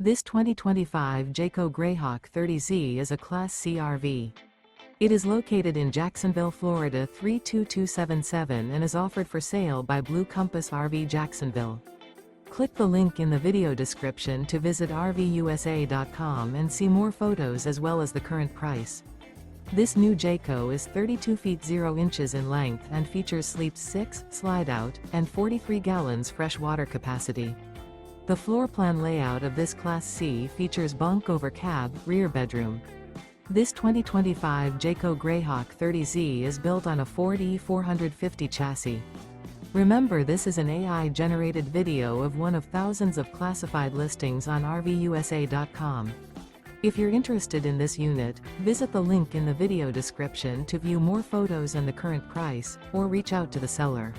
This 2025 Jayco Greyhawk 30Z is a Class C RV. It is located in Jacksonville, Florida 32277 and is offered for sale by Blue Compass RV Jacksonville. Click the link in the video description to visit RVUSA.com and see more photos as well as the current price. This new Jayco is 32 feet 0 inches in length and features sleeps 6, slide-out, and 43 gallons fresh water capacity. The floor plan layout of this Class C features bunk over cab, rear bedroom. This 2025 Jayco Greyhawk 30Z is built on a Ford E450 chassis. Remember, this is an AI-generated video of one of thousands of classified listings on RVUSA.com. If you're interested in this unit, visit the link in the video description to view more photos and the current price, or reach out to the seller.